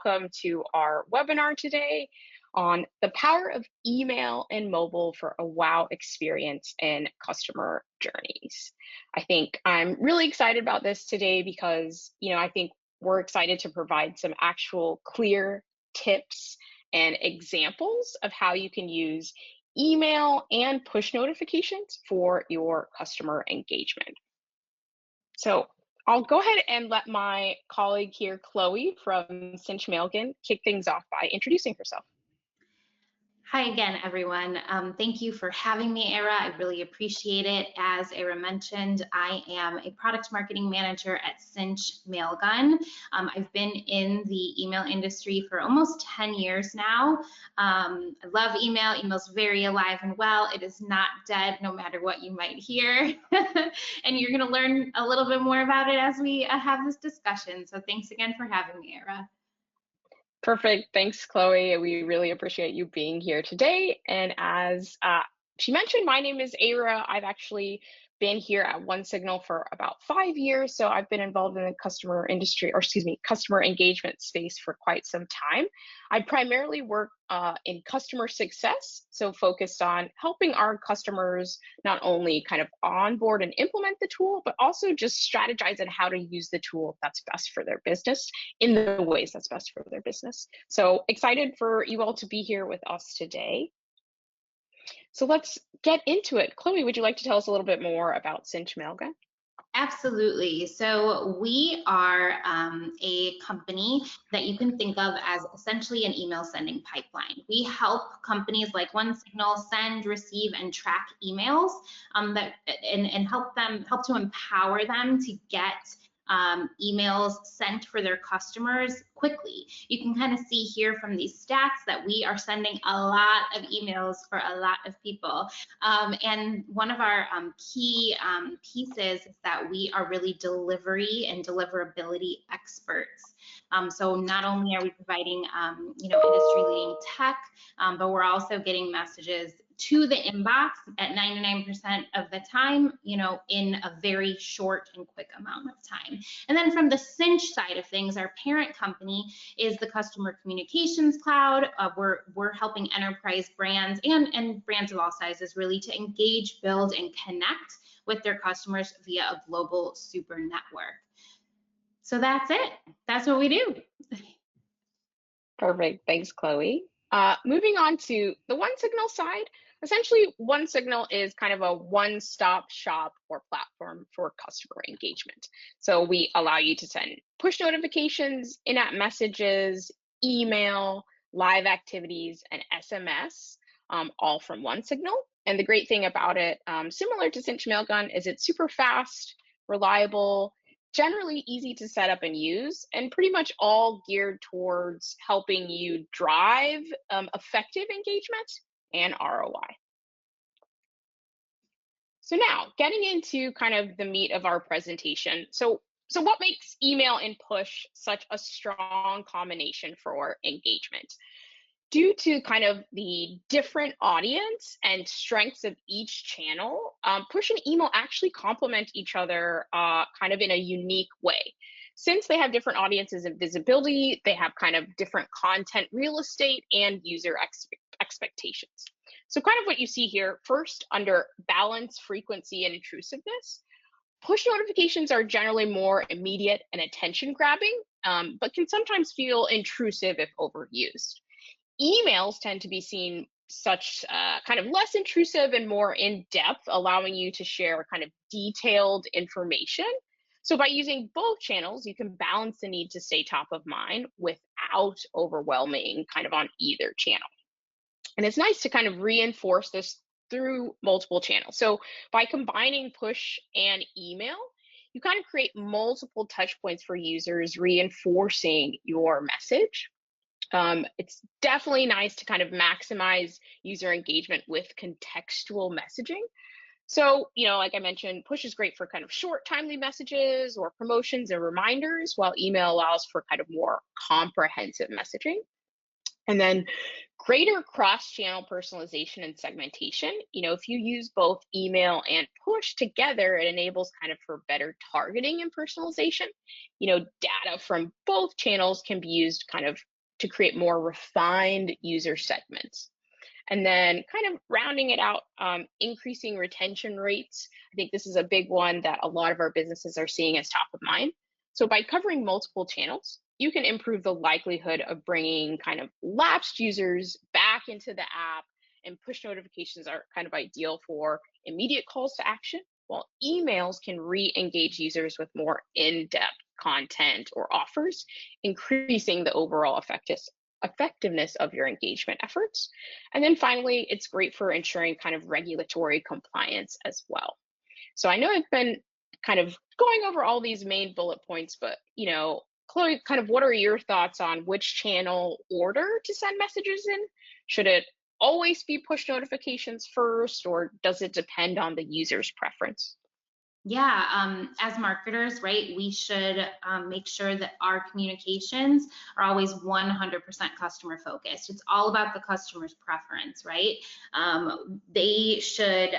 welcome to our webinar today on the power of email and mobile for a wow experience in customer journeys. I think I'm really excited about this today because, I think we're excited to provide some actual clear tips and examples of how you can use email and push notifications for your customer engagement. So I'll go ahead and let my colleague here, Chloe from Sinch Mailgun, kick things off by introducing herself. Hi again, everyone. Thank you for having me, Eyra. I really appreciate it. As Eyra mentioned, I am a product marketing manager at Sinch Mailgun. I've been in the email industry for almost 10 years now. I love email. Email's very alive and well. It is not dead, no matter what you might hear. And you're going to learn a little bit more about it as we have this discussion. So thanks again for having me, Eyra. Perfect. Thanks, Chloe. We really appreciate you being here today. And as she mentioned, my name is Eyra. I've actually been here at OneSignal for about 5 years. So I've been involved in the customer industry, or excuse me, customer engagement space for quite some time. I primarily work in customer success, so focused on helping our customers not only kind of onboard and implement the tool, but also just strategize on how to use the tool that's best for their business in the ways that's best for their business. So excited for you all to be here with us today. So let's get into it. Chloe, would you like to tell us a little bit more about Sinch Mailgun? Absolutely. So we are a company that you can think of as essentially an email sending pipeline. We help companies like OneSignal send, receive, and track emails and help to empower them to get emails sent for their customers quickly. You can kind of see here from these stats that we are sending a lot of emails for a lot of people. And one of our key pieces is that we are really delivery and deliverability experts. So not only are we providing industry-leading tech, but we're also getting messages to the inbox at 99% of the time, in a very short and quick amount of time. And then from the Sinch side of things, our parent company is the Customer Communications Cloud. We're helping enterprise brands and brands of all sizes really to engage, build, and connect with their customers via a global super network. So that's it. That's what we do. Perfect. Thanks, Chloe. Moving on to the OneSignal side, essentially OneSignal is kind of a one-stop shop or platform for customer engagement. So we allow you to send push notifications, in-app messages, email, live activities, and SMS, all from OneSignal. And the great thing about it, similar to Sinch Mailgun, is it's super fast, reliable, generally easy to set up and use, and pretty much all geared towards helping you drive effective engagement and ROI. So now, getting into kind of the meat of our presentation. So what makes email and push such a strong combination for engagement? Due to kind of the different audience and strengths of each channel, push and email actually complement each other kind of in a unique way. Since they have different audiences and visibility, they have kind of different content real estate and user expectations. So kind of what you see here, first under balance, frequency, and intrusiveness, push notifications are generally more immediate and attention grabbing, but can sometimes feel intrusive if overused. Emails tend to be seen such kind of less intrusive and more in-depth, allowing you to share kind of detailed information. So by using both channels, you can balance the need to stay top of mind without overwhelming kind of on either channel. And it's nice to kind of reinforce this through multiple channels. So by combining push and email, you kind of create multiple touch points for users, reinforcing your message. It's definitely nice to kind of maximize user engagement with contextual messaging. So, like I mentioned, push is great for kind of short, timely messages or promotions and reminders, while email allows for kind of more comprehensive messaging. And then greater cross-channel personalization and segmentation. If you use both email and push together, it enables kind of for better targeting and personalization. Data from both channels can be used kind of to create more refined user segments. And then kind of rounding it out, increasing retention rates. I think this is a big one that a lot of our businesses are seeing as top of mind. So by covering multiple channels, you can improve the likelihood of bringing kind of lapsed users back into the app, and push notifications are kind of ideal for immediate calls to action, while emails can re-engage users with more in-depth content or offers, increasing the overall effectiveness of your engagement efforts. And then finally, it's great for ensuring kind of regulatory compliance as well. So I know I've been kind of going over all these main bullet points, but Chloe, kind of what are your thoughts on which channel order to send messages in? Should it always be push notifications first, or does it depend on the user's preference? Yeah, as marketers, right, we should make sure that our communications are always 100% customer focused. It's all about the customer's preference, right? They should,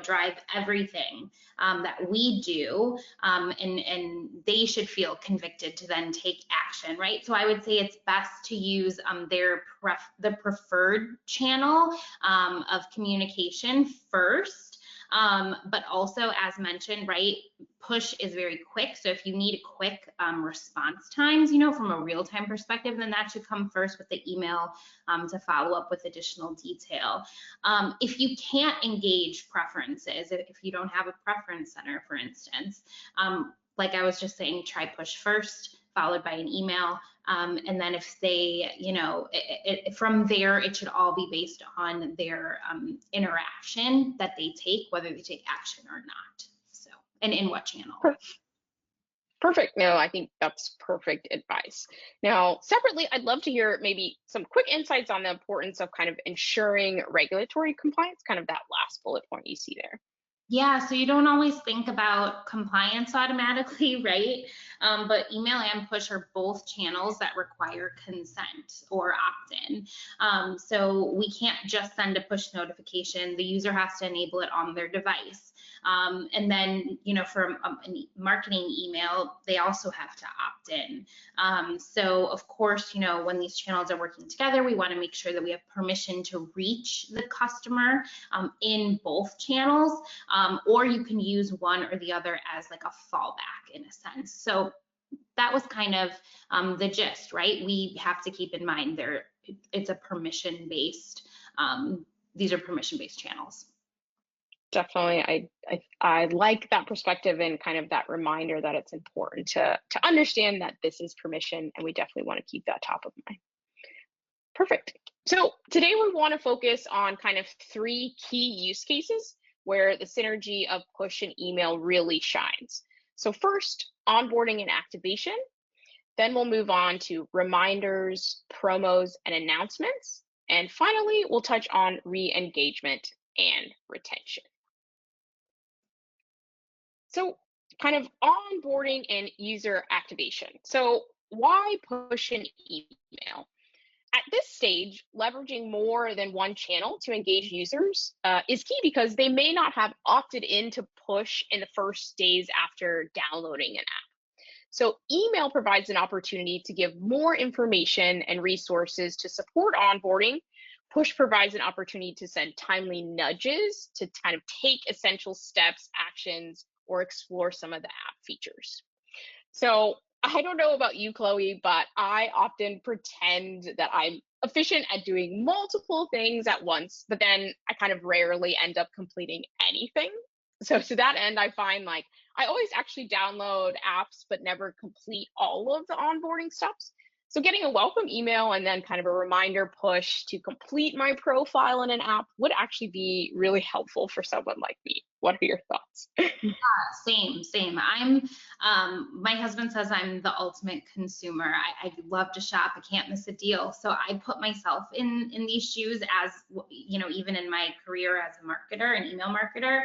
drive everything that we do, and they should feel convicted to then take action, right? So I would say it's best to use the preferred channel of communication first. But also, as mentioned, right, push is very quick. So if you need quick response times, from a real-time perspective, then that should come first with the email to follow up with additional detail. If you can't engage preferences, if you don't have a preference center, for instance, like I was just saying, try push first, followed by an email. And then if they, from there, it should all be based on their interaction that they take, whether they take action or not. So, and in what channel. Perfect. No, I think that's perfect advice. Now, separately, I'd love to hear maybe some quick insights on the importance of kind of ensuring regulatory compliance, kind of that last bullet point you see there. Yeah, so you don't always think about compliance automatically, right? But email and push are both channels that require consent or opt-in. So we can't just send a push notification. The user has to enable it on their device. And then, for a marketing email, they also have to opt in. So of course, when these channels are working together, we want to make sure that we have permission to reach the customer in both channels, or you can use one or the other as like a fallback in a sense. So that was kind of the gist, right? We have to keep in mind it's a permission-based, these are permission-based channels. Definitely, I like that perspective and kind of that reminder that it's important to understand that this is permission, and we definitely want to keep that top of mind. Perfect. So today we want to focus on kind of 3 key use cases where the synergy of push and email really shines. So first, onboarding and activation. Then we'll move on to reminders, promos, and announcements. And finally, we'll touch on re-engagement and retention. So kind of onboarding and user activation. So why push an email? At this stage, leveraging more than one channel to engage users is key because they may not have opted in to push in the first days after downloading an app. So email provides an opportunity to give more information and resources to support onboarding. Push provides an opportunity to send timely nudges to kind of take essential steps, actions, or explore some of the app features. So I don't know about you, Chloe, but I often pretend that I'm efficient at doing multiple things at once, but then I kind of rarely end up completing anything. So to that end, I find like I always actually download apps, but never complete all of the onboarding steps. So getting a welcome email and then kind of a reminder push to complete my profile in an app would actually be really helpful for someone like me. What are your thoughts? Yeah, same. My husband says I'm the ultimate consumer. I love to shop. I can't miss a deal. So I put myself in these shoes as, even in my career as a marketer, an email marketer.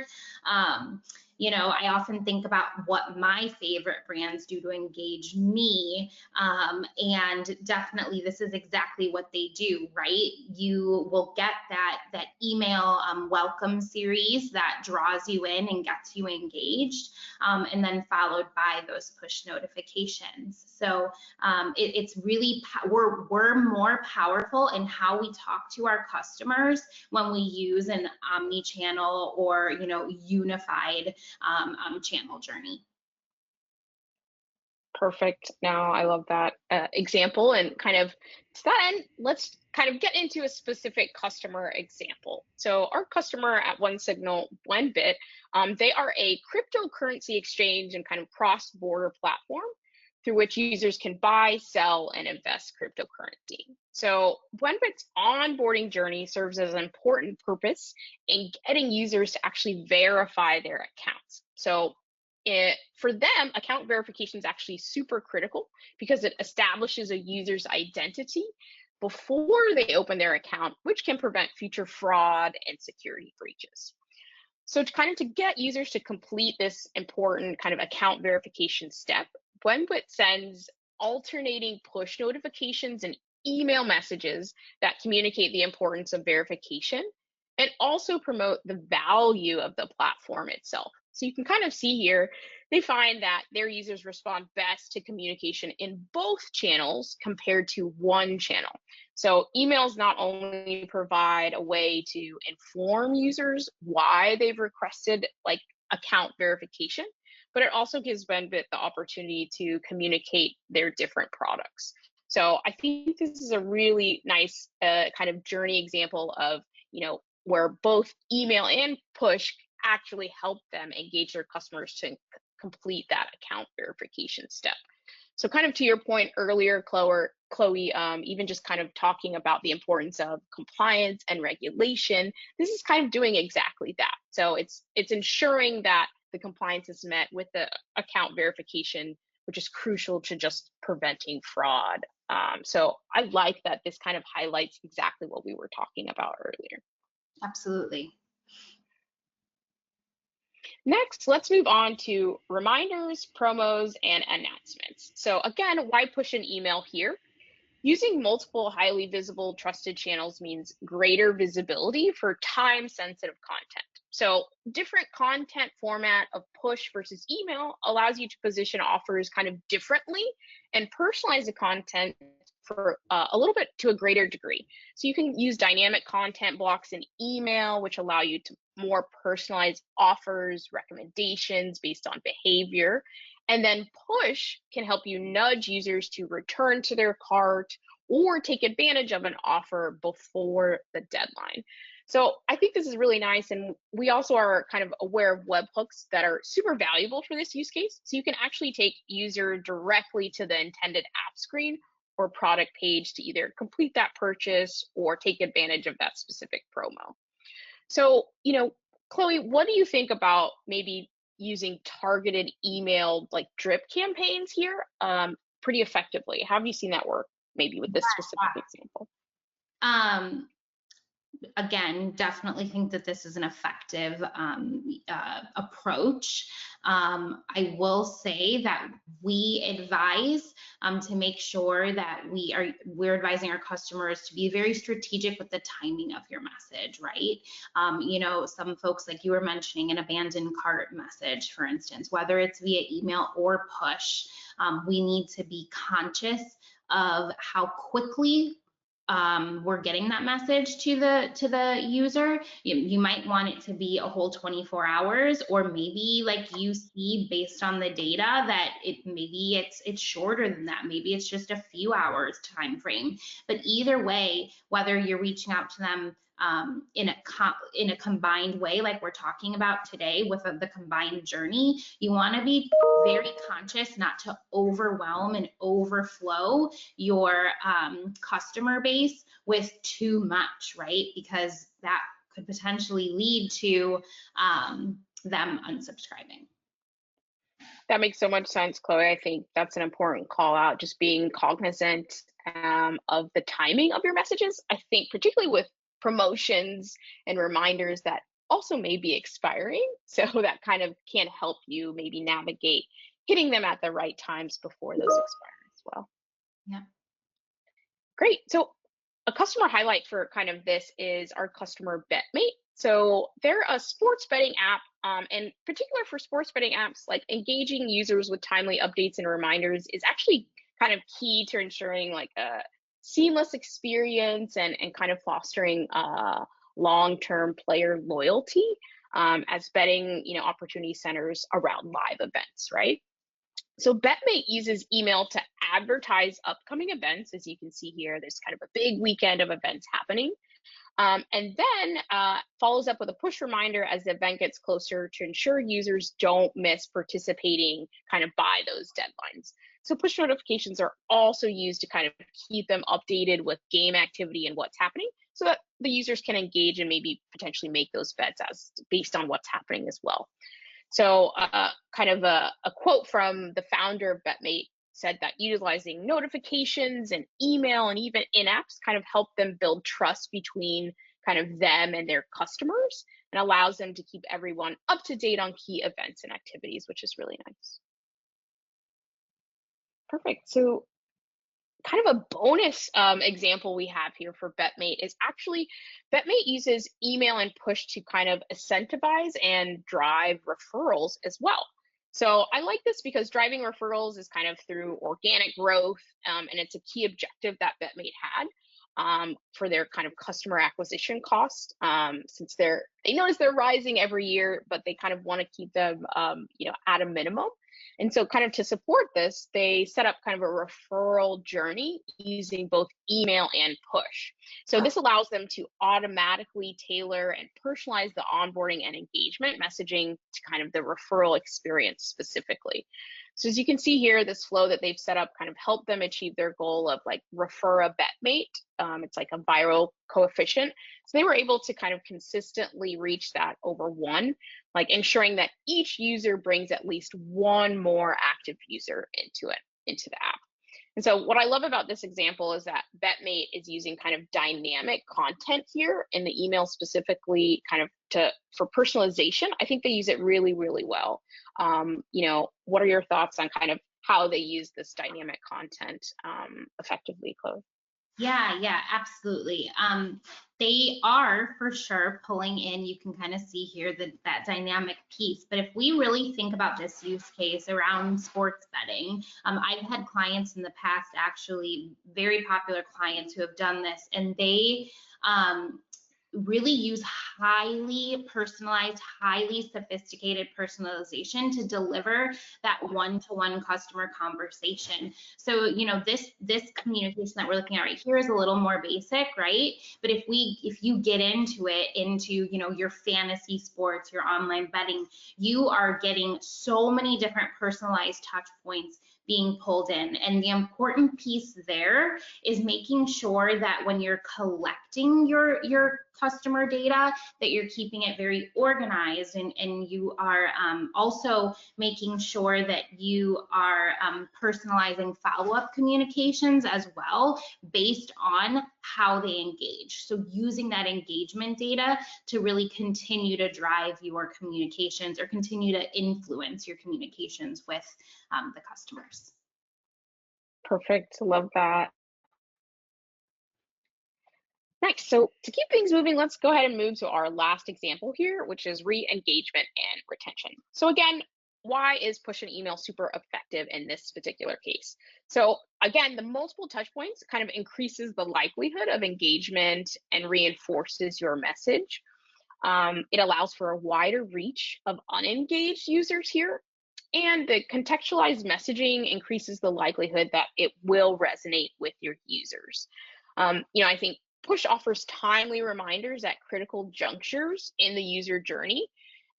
I often think about what my favorite brands do to engage me. And definitely this is exactly what they do, right? You will get that email welcome series that draws you in and gets gets you engaged, and then followed by those push notifications. So it's really, we're more powerful in how we talk to our customers when we use an omni-channel or, you know, unified channel journey. Perfect. Now, I love that example. And kind of to that end, let's kind of get into a specific customer example. So our customer at OneSignal, Blendbit, they are a cryptocurrency exchange and kind of cross-border platform through which users can buy, sell, and invest cryptocurrency. So Blendbit's onboarding journey serves as an important purpose in getting users to actually verify their accounts. So for them, account verification is actually super critical because it establishes a user's identity before they open their account, which can prevent future fraud and security breaches. So to get users to complete this important kind of account verification step, Blendbit sends alternating push notifications and email messages that communicate the importance of verification and also promote the value of the platform itself. So you can kind of see here, they find that their users respond best to communication in both channels compared to one channel. So emails not only provide a way to inform users why they've requested like account verification, but it also gives Blendbit the opportunity to communicate their different products. So I think this is a really nice kind of journey example of, you know, where both email and push actually help them engage their customers to complete that account verification step. So kind of to your point earlier, Chloe, even just kind of talking about the importance of compliance and regulation, this is kind of doing exactly that. So it's ensuring that the compliance is met with the account verification, which is crucial to just preventing fraud. So I like that this kind of highlights exactly what we were talking about earlier. Absolutely. Next, let's move on to reminders, promos, and announcements. So again, why push an email here? Using multiple highly visible trusted channels means greater visibility for time-sensitive content. So different content format of push versus email allows you to position offers kind of differently and personalize the content for a little bit to a greater degree. So you can use dynamic content blocks in email, which allow you to more personalize offers, recommendations based on behavior. And then push can help you nudge users to return to their cart or take advantage of an offer before the deadline. So I think this is really nice. And we also are kind of aware of webhooks that are super valuable for this use case. So you can actually take user directly to the intended app screen or product page to either complete that purchase or take advantage of that specific promo. So, you know, Chloe, what do you think about maybe using targeted email like drip campaigns here pretty effectively? How have you seen that work maybe with this specific example? Again, definitely think that this is an effective approach. I will say that we advise to make sure that we're advising our customers to be very strategic with the timing of your message, right? You know, some folks, like you were mentioning, an abandoned cart message, for instance, whether it's via email or push, we need to be conscious of how quickly we're getting that message to the user. You might want it to be a whole 24 hours, or maybe like you see based on the data that maybe it's shorter than that. Maybe it's just a few hours time frame. But either way, whether you're reaching out to them in a combined way, like we're talking about today with the combined journey, you want to be very conscious not to overwhelm and overflow your customer base with too much, right? Because that could potentially lead to them unsubscribing. That makes so much sense, Chloe. I think that's an important call out, just being cognizant of the timing of your messages. I think particularly with promotions and reminders that also may be expiring. So that kind of can help you maybe navigate hitting them at the right times before those expire as well. Yeah. Great. So a customer highlight for kind of this is our customer BetMate. So they're a sports betting app And particular for sports betting apps, like engaging users with timely updates and reminders is actually kind of key to ensuring like a seamless experience and kind of fostering long-term player loyalty as betting, opportunity centers around live events, right? So BetMate uses email to advertise upcoming events. As you can see here, there's kind of a big weekend of events happening. And then follows up with a push reminder as the event gets closer to ensure users don't miss participating kind of by those deadlines. So push notifications are also used to kind of keep them updated with game activity and what's happening so that the users can engage and maybe potentially make those bets as based on what's happening as well. So kind of a quote from the founder of BetMate said that utilizing notifications and email and even in-apps kind of help them build trust between kind of them and their customers and allows them to keep everyone up to date on key events and activities, which is really nice. Perfect. So kind of a bonus example we have here for BetMate is actually BetMate uses email and push to kind of incentivize and drive referrals as well. So I like this because driving referrals is kind of through organic growth, and it's a key objective that BetMate had for their kind of customer acquisition cost, since they notice they're rising every year, but they kind of want to keep them, at a minimum. And so kind of to support this, they set up kind of a referral journey using both email and push. So this allows them to automatically tailor and personalize the onboarding and engagement messaging to kind of the referral experience specifically. So as you can see here, this flow that they've set up kind of helped them achieve their goal of like refer a betmate. It's like a viral coefficient. So they were able to kind of consistently reach that over one, like ensuring that each user brings at least one more active user into the app. And so what I love about this example is that BetMate is using kind of dynamic content here in the email specifically kind of for personalization. I think they use it really, really well. What are your thoughts on kind of how they use this dynamic content effectively, Chloe? Yeah, absolutely. They are for sure pulling in, you can kind of see here that dynamic piece. But if we really think about this use case around sports betting, I've had clients in the past, actually very popular clients who have done this, and they really use highly personalized, highly sophisticated personalization to deliver that one-to-one customer conversation. So, this communication that we're looking at right here is a little more basic, right? But if you get into your fantasy sports, your online betting, you are getting so many different personalized touch points being pulled in. And the important piece there is making sure that when you're collecting your customer data, that you're keeping it very organized, and you are also making sure that you are personalizing follow-up communications as well based on how they engage. So using that engagement data to really continue to drive your communications or continue to influence your communications with the customers. Perfect. Love that. Next, so to keep things moving, let's go ahead and move to our last example here, which is re-engagement and retention. So again, why is push and email super effective in this particular case? So again, the multiple touch points kind of increases the likelihood of engagement and reinforces your message. It allows for a wider reach of unengaged users here. And the contextualized messaging increases the likelihood that it will resonate with your users. I think push offers timely reminders at critical junctures in the user journey.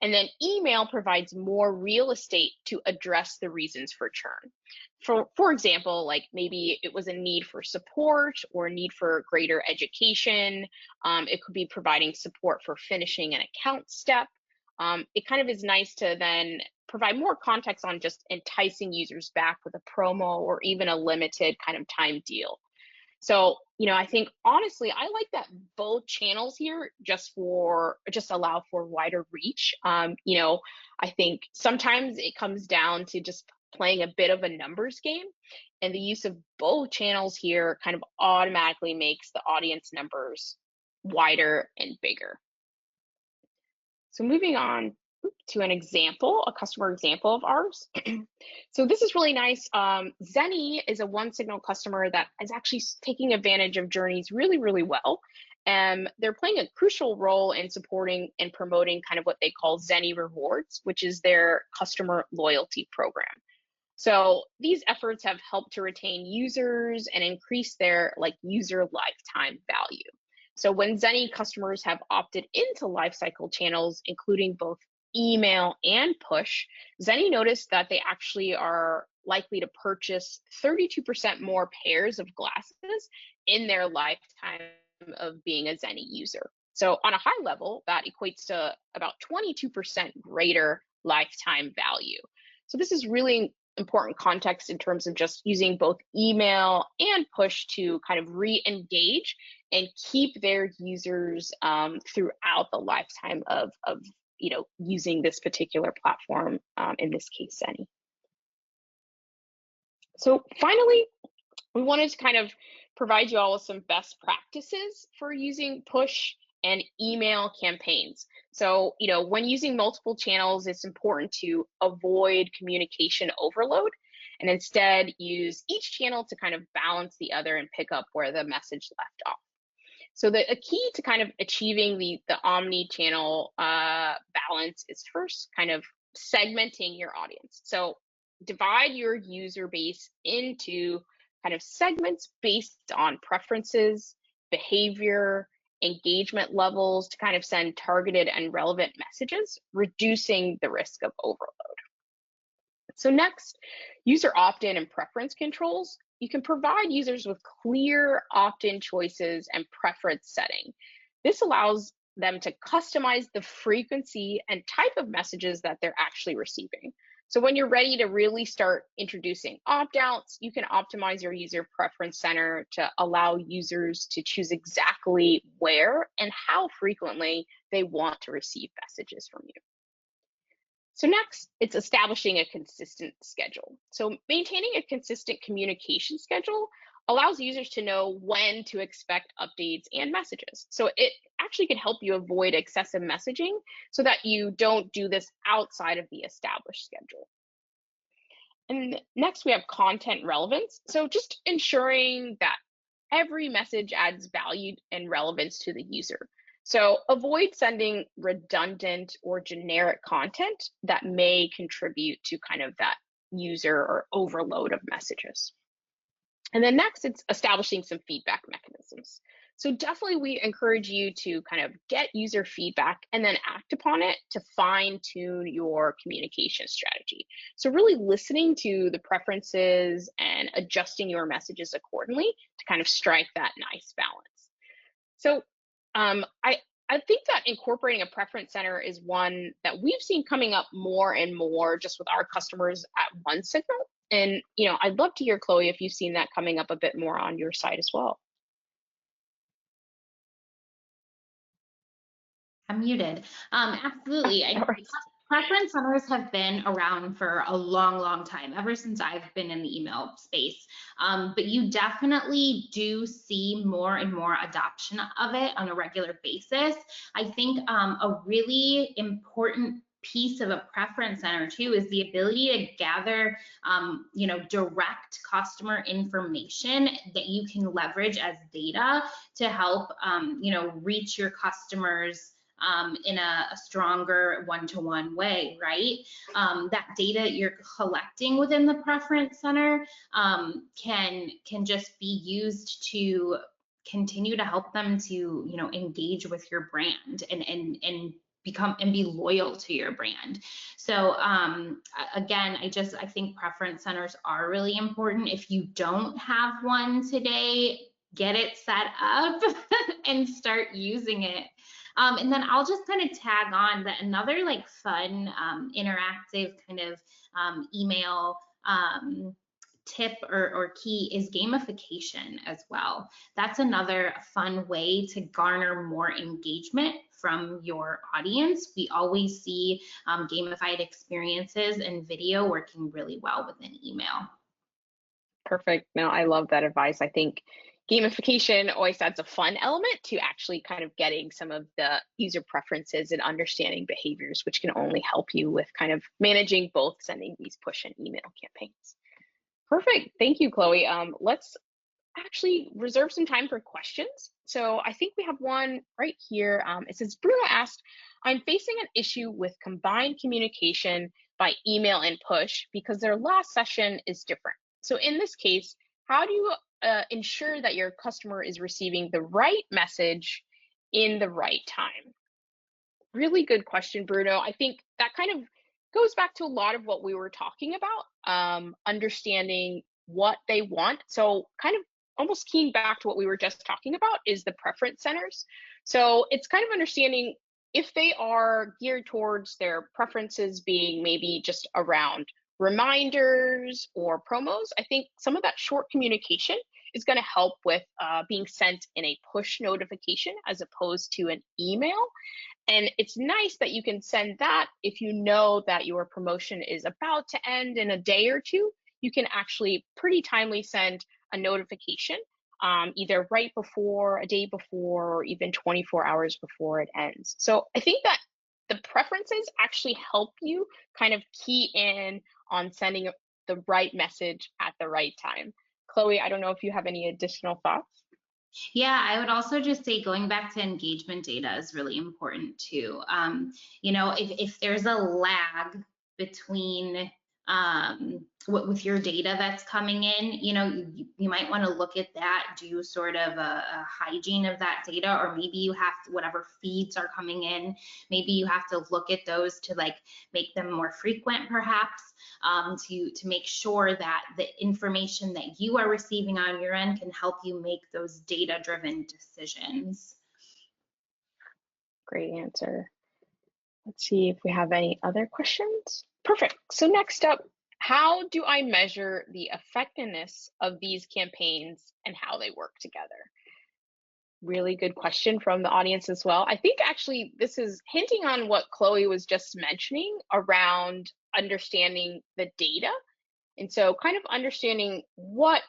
And then email provides more real estate to address the reasons for churn. For example, like maybe it was a need for support or a need for greater education. It could be providing support for finishing an account step. It kind of is nice to then provide more context on just enticing users back with a promo or even a limited kind of time deal. So, I think honestly, I like that both channels here just allow for wider reach. I think sometimes it comes down to just playing a bit of a numbers game, and the use of both channels here kind of automatically makes the audience numbers wider and bigger. So moving on, to an example, a customer example of ours. So this is really nice. Zenny is a OneSignal customer that is actually taking advantage of journeys really, really well. And they're playing a crucial role in supporting and promoting kind of what they call Zenny Rewards, which is their customer loyalty program. So these efforts have helped to retain users and increase their user lifetime value. So when Zenny customers have opted into lifecycle channels, including both email and push, Zenny noticed that they actually are likely to purchase 32% more pairs of glasses in their lifetime of being a Zenny user. So on a high level, that equates to about 22% greater lifetime value. So this is really important context in terms of just using both email and push to kind of re-engage and keep their users throughout the lifetime of using this particular platform, in this case, Zenny. So finally, we wanted to kind of provide you all with some best practices for using push and email campaigns. So, when using multiple channels, it's important to avoid communication overload and instead use each channel to kind of balance the other and pick up where the message left off. So a key to kind of achieving the omni-channel balance is first kind of segmenting your audience. So divide your user base into kind of segments based on preferences, behavior, engagement levels to kind of send targeted and relevant messages, reducing the risk of overload. So next, user opt-in and preference controls. You can provide users with clear opt-in choices and preference setting. This allows them to customize the frequency and type of messages that they're actually receiving. So when you're ready to really start introducing opt-outs, you can optimize your user preference center to allow users to choose exactly where and how frequently they want to receive messages from you. So next, it's establishing a consistent schedule. So maintaining a consistent communication schedule allows users to know when to expect updates and messages. So it actually can help you avoid excessive messaging so that you don't do this outside of the established schedule. And next, we have content relevance. So just ensuring that every message adds value and relevance to the user. So avoid sending redundant or generic content that may contribute to kind of that user or overload of messages. And then next, it's establishing some feedback mechanisms. So definitely we encourage you to kind of get user feedback and then act upon it to fine tune your communication strategy. So really listening to the preferences and adjusting your messages accordingly to kind of strike that nice balance. So I think that incorporating a preference center is one that we've seen coming up more and more just with our customers at OneSignal. And I'd love to hear, Chloe, if you've seen that coming up a bit more on your side as well. I'm muted. Absolutely. Preference centers have been around for a long, long time, ever since I've been in the email space. But you definitely do see more and more adoption of it on a regular basis. I think a really important piece of a preference center too is the ability to gather direct customer information that you can leverage as data to help reach your customers in a stronger one-to-one way, right? That data you're collecting within the preference center can just be used to continue to help them to engage with your brand and become and be loyal to your brand. So again, I think preference centers are really important. If you don't have one today, get it set up and start using it. And then I'll just kind of tag on that another fun interactive kind of email tip or key is gamification as well. That's another fun way to garner more engagement from your audience. We always see gamified experiences and video working really well within email. Perfect. No, I love that advice. I think, Gamification always adds a fun element to actually kind of getting some of the user preferences and understanding behaviors, which can only help you with kind of managing both sending these push and email campaigns. Perfect. Thank you, Chloe. Let's actually reserve some time for questions. So I think we have one right here. It says, Bruno asked, I'm facing an issue with combined communication by email and push because their last session is different. So in this case, how do you ensure that your customer is receiving the right message in the right time? Really good question, Bruno. I think that kind of goes back to a lot of what we were talking about, understanding what they want. So kind of almost keying back to what we were just talking about is the preference centers. So it's kind of understanding if they are geared towards their preferences being maybe just around reminders or promos. I think some of that short communication is going to help with being sent in a push notification as opposed to an email. And it's nice that you can send that if you know that your promotion is about to end in a day or two. You can actually pretty timely send a notification either right before, a day before, or even 24 hours before it ends. So I think that the preferences actually help you kind of key in on sending the right message at the right time. Chloe, I don't know if you have any additional thoughts. Yeah, I would also just say going back to engagement data is really important too. You know, if there's a lag between with your data that's coming in, you know, you might want to look at that, do sort of a hygiene of that data, or maybe you have to, whatever feeds are coming in, maybe you have to look at those to like make them more frequent perhaps, to make sure that the information that you are receiving on your end can help you make those data-driven decisions. Great answer. Let's see if we have any other questions. Perfect. So next up, how do I measure the effectiveness of these campaigns and how they work together? Really good question from the audience as well. I think actually this is hinting on what Chloe was just mentioning around understanding the data. And so kind of understanding what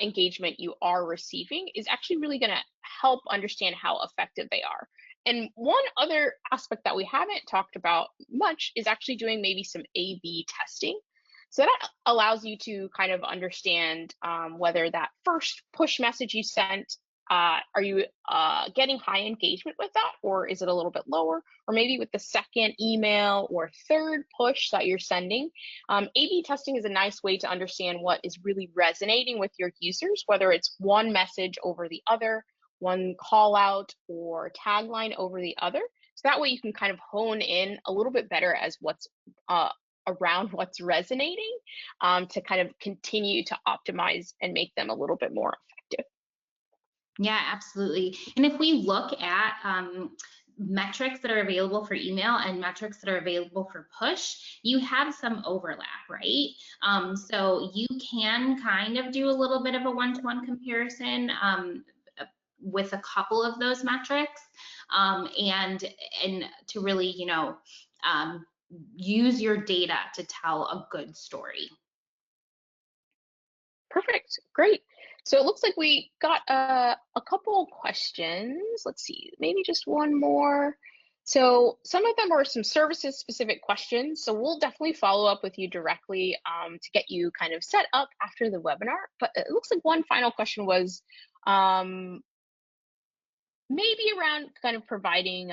engagement you are receiving is actually really going to help understand how effective they are. And one other aspect that we haven't talked about much is actually doing maybe some A/B testing. So that allows you to kind of understand whether that first push message you sent, are you getting high engagement with that, or is it a little bit lower? Or maybe with the second email or third push that you're sending. A/B testing is a nice way to understand what is really resonating with your users, whether it's one message over the other, one call out or tagline over the other. So that way you can kind of hone in a little bit better as what's around what's resonating to kind of continue to optimize and make them a little bit more effective. Yeah, absolutely. And if we look at metrics that are available for email and metrics that are available for push, you have some overlap, right? So you can kind of do a little bit of a one-to-one comparison with a couple of those metrics, and to really, you know, use your data to tell a good story. Perfect, great. So it looks like we got a couple questions. Let's see, maybe just one more. So some of them are some services specific questions. So we'll definitely follow up with you directly to get you kind of set up after the webinar. But it looks like one final question was maybe around kind of providing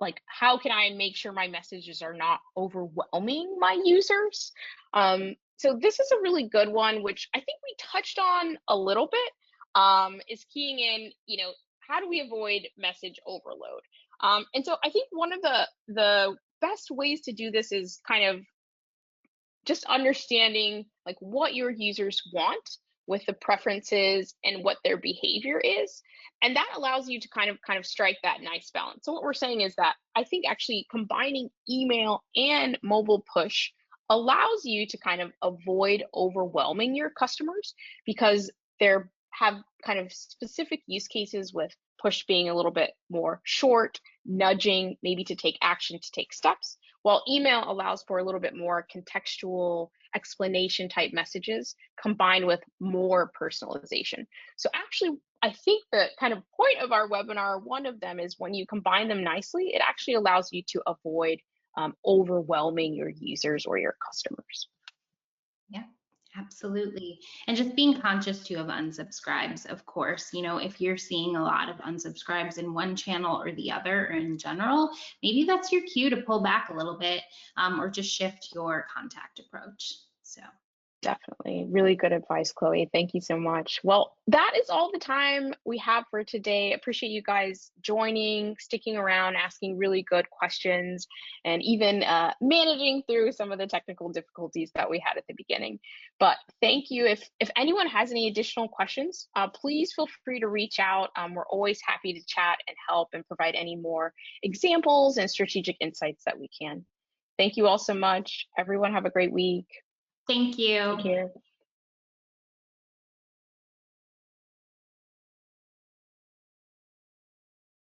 like, how can I make sure my messages are not overwhelming my users? So this is a really good one, which I think we touched on a little bit, is keying in, you know, how do we avoid message overload? And so I think one of the best ways to do this is kind of just understanding like what your users want with the preferences and what their behavior is. And that allows you to kind of strike that nice balance. So what we're saying is that I think actually combining email and mobile push allows you to kind of avoid overwhelming your customers because they're have kind of specific use cases with push being a little bit more short, nudging, maybe to take action, to take steps, while email allows for a little bit more contextual explanation type messages combined with more personalization. So actually, I think the kind of point of our webinar, one of them is when you combine them nicely, it actually allows you to avoid overwhelming your users or your customers. Yeah, absolutely. And just being conscious too of unsubscribes, of course. You know, if you're seeing a lot of unsubscribes in one channel or the other, or in general, maybe that's your cue to pull back a little bit, or just shift your contact approach. So. Definitely. Really good advice, Chloe. Thank you so much. Well, that is all the time we have for today. Appreciate you guys joining, sticking around, asking really good questions, and even managing through some of the technical difficulties that we had at the beginning. But thank you. If anyone has any additional questions, please feel free to reach out. We're always happy to chat and help and provide any more examples and strategic insights that we can. Thank you all so much. Everyone have a great week. Thank you. Take care.